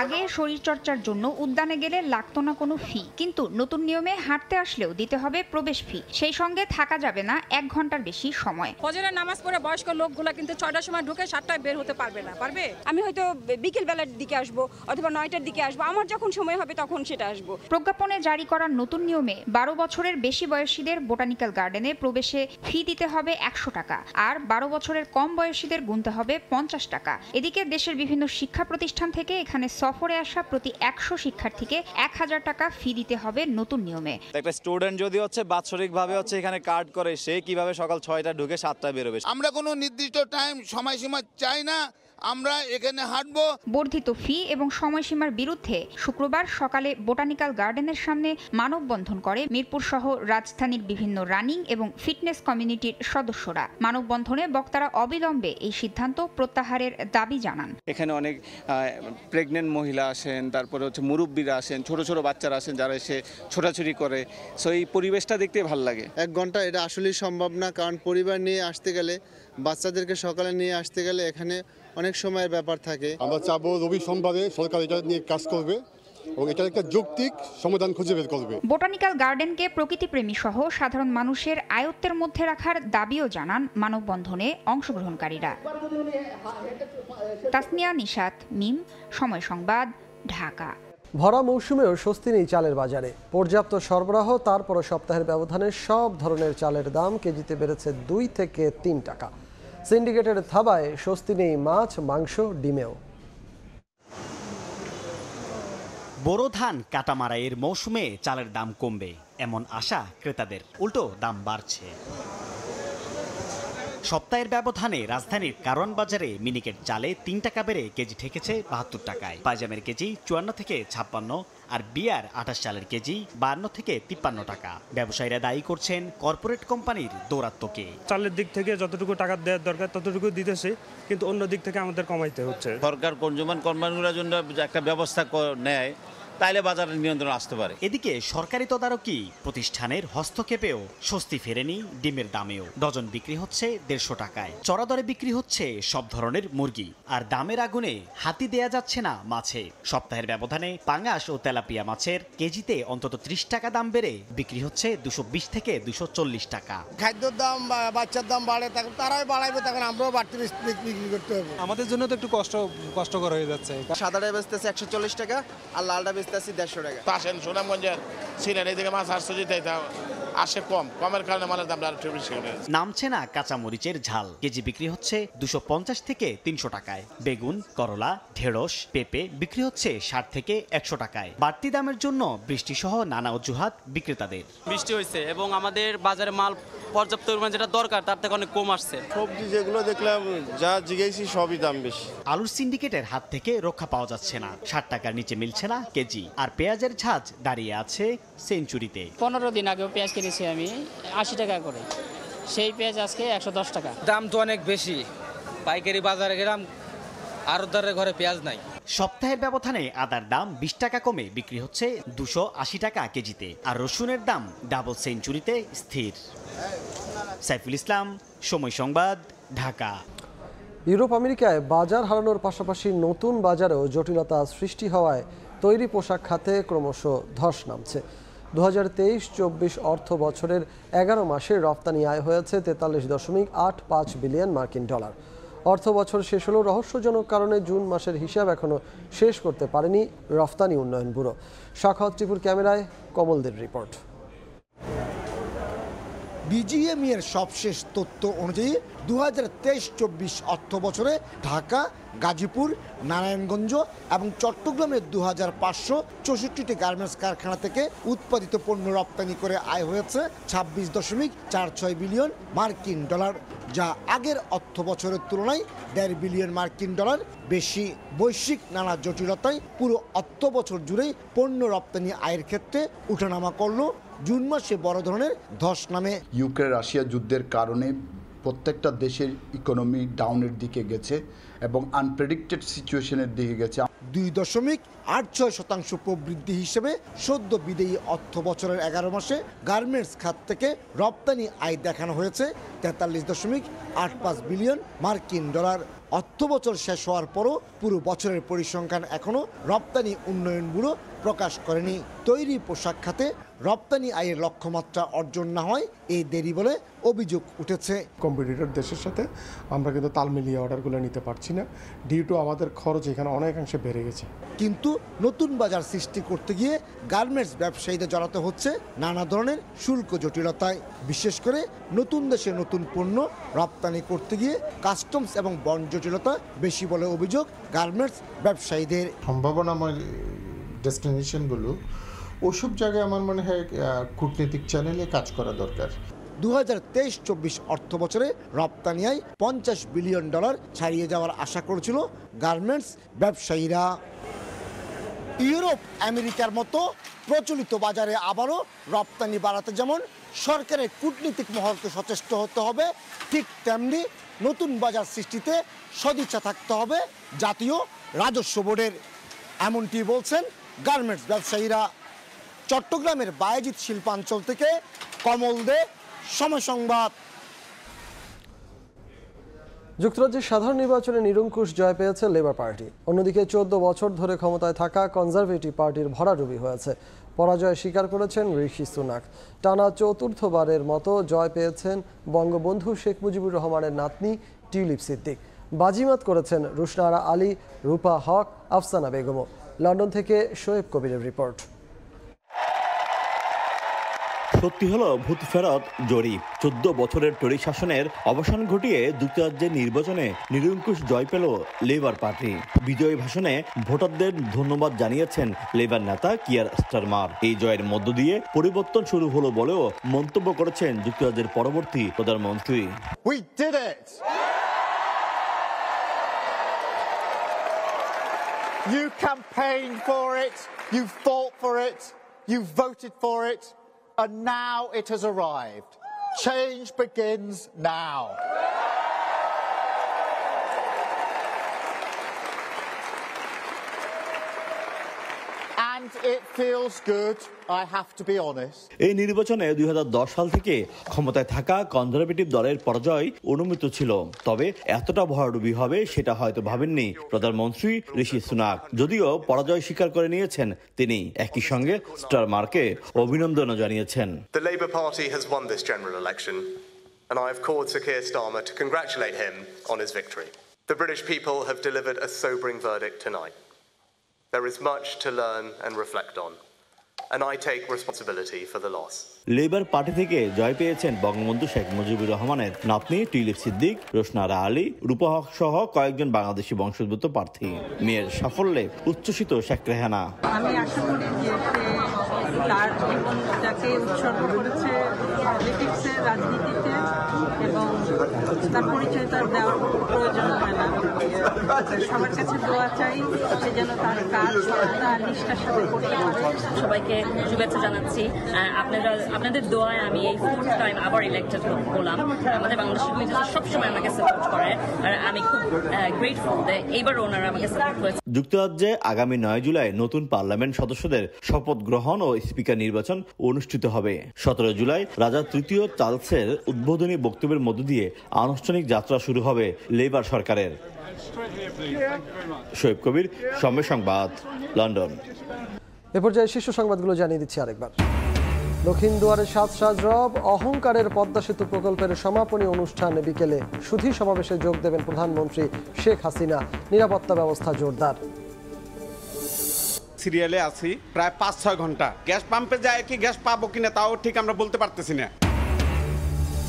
আগে শরীরচর্চার জন্য উদ্যানে গেলে লাগতো না কোনো ফি, কিন্তু নতুন নিয়মে হাঁটতে আসলেও দিতে হবে প্রবেশ ফি। সেই সঙ্গে থাকা যাবে না 1 ঘন্টার বেশি সময়। ফজরের নামাজ পড়ে বয়স্ক লোকগুলা কিন্তু 6টার সময় ঢুকে 7টায় বের হতে পারবে না। পারবে? আমি হয়তো বিকেল বেলার দিকে আসবো অথবা 9টার দিকে আসবো, আমার যখন সময় হবে তখন সেটা আসবো। প্রজ্ঞাপনে জারি করা নতুন নিয়মে 12 বছরের বেশি বয়সীদের বোটানিক্যাল গার্ডেনে প্রবেশে ফি দিতে হবে 100 টাকা, আর 12 বছরের কম বয়সীদের গুনতে হবে 50 টাকা। এদিকে দেশের বিভিন্ন শিক্ষা প্রতিষ্ঠান থেকে এখানে সফরে আসা প্রতি 100 শিক্ষার্থীকে 1000 টাকা ফি দিতে হবে নতুন নিয়মে। একটা স্টুডেন্ট যদি বাৎসরিকভাবে এখানে কার্ড করে, সে কিভাবে সকাল 6টা ঢুকে 7টায় বেরোবে? আমরা কোনো নির্দিষ্ট টাইম সময়সীমা চাই না, আমরা এখানে হাঁটবো। বর্ধিত ফি এবং সময়সীমার বিরুদ্ধে শুক্রবার সকালে বোটানিক্যাল গার্ডেনের সামনে মানববন্ধন করে মিরপুর সহ রাজধানীর বিভিন্ন রানিং এবং ফিটনেস কমিউনিটির সদস্যরা। মানববন্ধনে বক্তারা অবিলম্বে এই সিদ্ধান্ত প্রত্যাহারের দাবি জানান। এখানে অনেক প্রেগনেন্ট মহিলা আসেন, তারপরে মুরব্বীরা আসেন, ছোট ছোট বাচ্চারা আসেন যারা এসে ছোটাছুটি করে। সো এই পরিবেশটা দেখতে ভালো লাগে। 1 ঘন্টা এটা আসলেই সম্ভব না, কারণ পরিবার নিয়ে আসতে গেলে, বাচ্চাদেরকে সকালে নিয়ে আসতে গেলে এখানে অনেক সময়ের ব্যাপার থাকে। আমরা চাবো রবি সোমবারে সরকার এটা নিয়ে কাজ করবে এবং এটা একটা যৌক্তিক সমাধান খুঁজে বের করবে। বোটানিক্যাল গার্ডেনকে প্রকৃতিপ্রেমী সহ সাধারণ মানুষের আয়ত্তের মধ্যে রাখার দাবিও জানান মানববন্ধনে অংশগ্রহণকারীরা। তাসনিয়া নিশাত, মিম, সময় সংবাদ, ঢাকা। ভরা মৌসুমেও স্বস্তি নেই চালের বাজারে। পর্যাপ্ত সরবরাহ, তারপরও সপ্তাহের ব্যবধানে সব ধরনের চালের দাম কেজিতে বেড়েছে 2 থেকে 3 টাকা। সিন্ডিকেটের থাবায় স্বস্তি নেই মাছ, মাংস, ডিমেও। বোরো ধান কাটা মারাইয়ের মৌসুমে চালের দাম কমবে এমন আশা ক্রেতাদের, উল্টো দাম বাড়ছে। সপ্তাহের ব্যবধানে রাজধানীর কারওয়ান বাজারে মিনিকেট চালে 3 টাকা বেড়ে কেজি ঠেকেছে 72 টাকায়। পাইজামের কেজি 54 থেকে 56, আর বিয়ার 28 চালের কেজি 52 থেকে 53 টাকা। ব্যবসায়ীরা দায়ী করছেন কর্পোরেট কোম্পানির দৌরাত্ম্যকে। চালের দিক থেকে যতটুকু টাকা দেওয়ার দরকার ততটুকু দিতেছে, কিন্তু অন্য দিক থেকে আমাদের কমাইতে হচ্ছে। সরকার কনজিউমার কোম্পানিগুলোর জন্য একটা ব্যবস্থা নেয়, তাইলে বাজারের নিয়ন্ত্রণ আসতে পারে। এদিকে সরকারি তদারকি প্রতিষ্ঠানের হস্তক্ষেপেও স্বস্তি ফেরেনি ডিমের দামেও। ডজন বিক্রি হচ্ছে 150 টাকায়। চড়া দরে বিক্রি হচ্ছে সব ধরনের মুরগি, আর দামের আগুনে হাতি দেয়া যাচ্ছে না মাছে। সপ্তাহের ব্যবধানে পাঙ্গাস ও তেলাপিয়া মাছের কেজিতে অন্তত 30 টাকা দাম বেড়ে বিক্রি হচ্ছে 220 থেকে 240 টাকা। খাদ্যের দাম, বাচ্চার দাম বাড়ে, তারাই বাড়াইবে, তখন আমরাও বাড়তি বিক্রি করতে হবে। আমাদের জন্য তো একটু কষ্টকর হয়ে যাচ্ছে। সাদাটা বেচতেছে 140 টাকা, আর লালটা বেচতেছে 150 টাকা। আসেন সুনামগঞ্জের সিলেট এই দিকে মাছ আসছে, আসে কমের কারণে মালের দাম আরো বেশি। নামছে না কাঁচামরিচের ঝাল, কেজি বিক্রি হচ্ছে 250 থেকে 300 টাকায়। বেগুন, করলা, ঢেঁড়স, পেঁপে বিক্রি হচ্ছে 60 থেকে 100 টাকায়। বাড়তি দামের জন্য বৃষ্টি সহ নানা অজুহাত বিক্রেতাদের। বৃষ্টি হয়েছে এবং আমাদের বাজারে মাল পর্যাপ্ত পরিমাণে যেটা দরকার তার থেকে অনেক কম আসছে। সবজি যেগুলো দেখলাম, যা জিজ্ঞেসি সবই দাম বেশি। আলুর সিন্ডিকেটের হাত থেকে রক্ষা পাওয়া যাচ্ছে না, 60 টাকার নিচে মিলছে না কেজি। আর পেঁয়াজের ঝাঁজ দাঁড়িয়ে আছে সেঞ্চুরিতে। 15 দিন আগেও পেঁয়াজ কিনেছি আমি 80 টাকা করে, সেই পেঁয়াজ আজকে 110 টাকা। দাম তো অনেক বেশি, পাইকারি বাজারে গেলাম আড়তদারের ঘরে পেঁয়াজ নাই। সপ্তাহের ব্যবধানে আদার দাম 20 টাকা কমে বিক্রি হচ্ছে 280 টাকা কেজিতে, আর রসুনের দাম ডাবল সেঞ্চুরিতে স্থির। সাইফুল ইসলাম, সময় সংবাদ, ঢাকা। ইউরোপ আমেরিকায় বাজার হারানোর পাশাপাশি নতুন বাজারেও জটিলতা সৃষ্টি হওয়ায় তৈরি পোশাক খাতে ক্রমশ ধস নামছে। 2023-24 অর্থ বছরের 11 মাসে রপ্তানি আয় হয়েছে 43.85 বিলিয়ন মার্কিন ডলার। অর্থ বছর শেষ হলেও রহস্যজনক কারণে জুন মাসের হিসাব এখনও শেষ করতে পারেনি রফতানি উন্নয়ন ব্যুরো। সাখাওয়াত টিপুর ক্যামেরায় কমলদের রিপোর্ট। বিজিএমই এর সবশেষ তথ্য অনুযায়ী 2023-24 অর্থ বছরে ঢাকা, গাজীপুর, নারায়ণগঞ্জ এবং চট্টগ্রামের 2564টি গার্মেন্টস কারখানা থেকে উৎপাদিত পণ্য রপ্তানি করে আয় হয়েছে 26.46 বিলিয়ন মার্কিন ডলার, যা আগের অর্থ বছরের তুলনায় 1.5 বিলিয়ন মার্কিন ডলার বেশি। বৈশ্বিক নানা জটিলতায় পুরো অর্থ বছর জুড়েই পণ্য রপ্তানি আয়ের ক্ষেত্রে উঠানামা করলো। জুন মাসে বড় ধরনের ধস নামে। ইউক্রেন রাশিয়া যুদ্ধের কারণে প্রত্যেকটা দেশের ইকোনমি ডাউনের দিকে গেছে এবং আনপ্রেডিক্টেড সিচুয়েশনের দিকে গেছে। 2.86% প্রবৃদ্ধি হিসেবে সদ্য বিদেয়ী অর্থ বছরের 11 মাসে গার্মেন্টস খাত থেকে রপ্তানি আয় দেখানো হয়েছে 43.85 বিলিয়ন মার্কিন ডলার। অর্থ বছর শেষ হওয়ার পরও পুরো বছরের পরিসংখ্যান এখনও রপ্তানি উন্নয়ন ব্যুরো প্রকাশ করেনি। তৈরি পোশাক খাতে রপ্তানি আয়ের লক্ষ্যমাত্রা অর্জন না হয় এই দেরি বলে অভিযোগ উঠেছে। কম্পিটিটর দেশের সাথে আমরা কিন্তু তাল মিলিয়ে অর্ডারগুলো নিতে পারছি না, ডিউ টু আমাদের খরচ এখানে অনেকাংশে বেড়ে গেছে। কিন্তু নতুন বাজার সৃষ্টি করতে গিয়ে গার্মেন্টস ব্যবসায়ীদের জড়াতে হচ্ছে নানা ধরনের শুল্ক জটিলতায়। বিশেষ করে নতুন দেশে নতুন পণ্য রপ্তানি করতে গিয়ে কাস্টমস এবং বন্ড জটিলতা বেশি বলে অভিযোগ গার্মেন্টস ব্যবসায়ীদের। সম্ভাবনাময় ডেস্টিনেশনগুলো ওসব জায়গায় আমার মনে হয় কূটনৈতিক চ্যানেলে কাজ করা দরকার। 2023-24 অর্থ বছরে রপ্তানি আয় 50 বিলিয়ন ডলার ছাড়িয়ে যাওয়ার আশা করেছিল গার্মেন্টস ব্যবসায়ীরা। ইউরোপ আমেরিকার মতো প্রচলিত বাজারে আবারও রপ্তানি বাড়াতে যেমন সরকারের কূটনীতিক মহলকে সচেষ্ট হতে হবে, ঠিক তেমনি নতুন বাজার সৃষ্টিতে সদিচ্ছা থাকতে হবে জাতীয় রাজস্ব বোর্ডের। এমনটি বলছেন গার্মেন্টস ব্যবসায়ীরা। চট্টগ্রামের বায়েজিদ শিল্পাঞ্চল থেকে কমল দে, সময় সংবাদ। যুক্তরাজ্যের সাধারণ নির্বাচনে নিরঙ্কুশ জয় পেয়েছে লেবার পার্টি। অন্যদিকে 14 বছর ধরে ক্ষমতায় থাকা কনজারভেটিভ পার্টির ভরাডুবি হয়েছে। পরাজয় স্বীকার করেছেন ঋষি সুনাক। টানা চতুর্থবারের মতো জয় পেয়েছেন বঙ্গবন্ধু শেখ মুজিবুর রহমানের নাতনি টিউলিপ সিদ্দিক। বাজিমাত করেছেন রুশনা আরা আলী, রূপা হক, আফসানা বেগমও। লন্ডন থেকে শোয়েব কবিরের রিপোর্ট। সত্যি হলো ভূত ফেরত জরিপ। 14 বছরের টরি শাসনের অবসান ঘটিয়ে যুক্তরাজ্যের নির্বাচনে নিরঙ্কুশ জয় পেল লেবার পার্টি। বিজয়ী ভাষণে ভোটারদের ধন্যবাদ জানিয়েছেন লেবার নেতা কিয়ার স্টারমার। এই জয়ের মধ্য দিয়ে পরিবর্তন শুরু হলো বলেও মন্তব্য করেছেন যুক্তরাজ্যের পরবর্তী প্রধানমন্ত্রী। We did it! You campaigned for it, you fought for it, you voted for it. And now it has arrived. Change begins now. And it feels good, I have to be honest. এই নির্বাচনে 2010 সাল থেকে ক্ষমতায় থাকা কনজারভেটিভ দলের পরাজয় অনুমিত ছিল। তবে এতটা ভরাডুবি হবে সেটা হয়তো ভাবেননি প্রধানমন্ত্রী ঋষি সুনাক। যদিও পরাজয় স্বীকার করে নিয়েছেন তিনি, একই সঙ্গে স্টারমারকে অভিনন্দনও জানিয়েছেন। The Labour Party has won this general election, and I have called Sir Keir Starmer to congratulate him on his victory. The British people have delivered a sobering verdict tonight. There is much to learn and reflect on, and I take responsibility for the loss. Labour party থেকে জয় পেয়েছেন বঙ্গবন্ধু শেখ মুজিবুর রহমানের নাতনি টিউলিপ সিদ্দিক, রোশনা আরা আলী, রূপা হক সহ কয়েকজন বাংলাদেশি বংশোদ্ভূত প্রার্থী। মেয়ের সাফল্যে উচ্ছ্বসিত শেখ রেহানা। আমি আশা করি যে তার জীবনটাকে উৎসর্গ করেছে পলিটিক্সে, রাজনীতিতে, এবং তার পরিচয় তার দেওয়ার প্রয়োজন হয় না। সবার কাছে দোয়া চাই সে যেন তার কাজ তার নিষ্ঠার সাথে করতে পারে। সবাইকে শুভেচ্ছা জানাচ্ছি। আপনাদের দোয়ায় আমি এই 4th টাইম আবার ইলেক্টেড হলাম। আমাদের বাংলাদেশ কমিউনিটি সবসময় আমাকে সাপোর্ট করে আর আমি খুব গ্রেটফুল যে এইবার ওনারা আমাকে সাপোর্ট করেছে। যুক্তরাজ্যে আগামী 9 জুলাই নতুন পার্লামেন্ট সদস্যদের শপথ গ্রহণ ও স্পিকার নির্বাচন অনুষ্ঠিত হবে। 17 জুলাই রাজা তৃতীয় চার্লসের উদ্বোধনী বক্তব্যের মধ্য দিয়ে আনুষ্ঠানিক যাত্রা শুরু হবে লেবার সরকারের। শোয়েব কবির, সময় সংবাদ, লন্ডন। এ পর্যায়ে শীর্ষ সংবাদগুলো জানিয়ে দিচ্ছি আরেকবার। দক্ষিণ দুয়ারে সাজ রব, অহংকারের পদ্মা সেতু প্রকল্পের সমাপনী অনুষ্ঠান বিকেলে সুধী সমাবেশে যোগ দেবেন প্রধানমন্ত্রী শেখ হাসিনা। নিরাপত্তা ব্যবস্থা জোরদার। সিরিয়ালে আছি প্রায় 5-6 ঘন্টা, গ্যাস পাম্পে যায় কি গ্যাস পাবো কিনা তাও ঠিক আমরা বলতে পারতেছি না।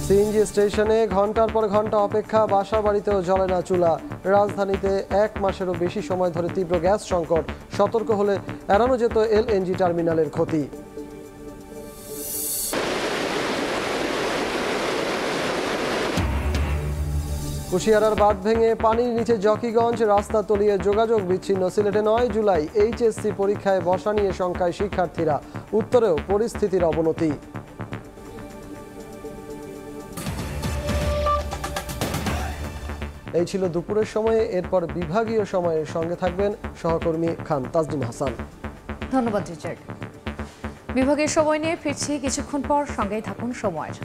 সিএনজি স্টেশনে ঘন্টার পর ঘন্টা অপেক্ষা, বাসা বাড়িতেও জ্বলে না চুলা। রাজধানীতে 1 মাসেরও বেশি সময় ধরে তীব্র গ্যাস সংকট। সতর্ক হলে এড়ানো যেত এলএনজি টার্মিনালের ক্ষতি। কুশিয়ারার বাঁধ ভেঙে পানির নিচে জকিগঞ্জ, রাস্তা তলিয়ে যোগাযোগ বিচ্ছিন্ন। সিলেটে 9 জুলাই এইচএসসি পরীক্ষায় বসা নিয়ে শঙ্কায় শিক্ষার্থীরা, উত্তরেও পরিস্থিতির অবনতি। এই ছিল দুপুরের সময়ে। এরপর বিভাগীয় সময়ের সঙ্গে থাকবেন সহকর্মী খান তাজদিন হাসান। ধন্যবাদ রিচার্ড। বিভাগের সময় নিয়ে ফিরছি কিছুক্ষণ পর, সঙ্গেই থাকুন সময়ের।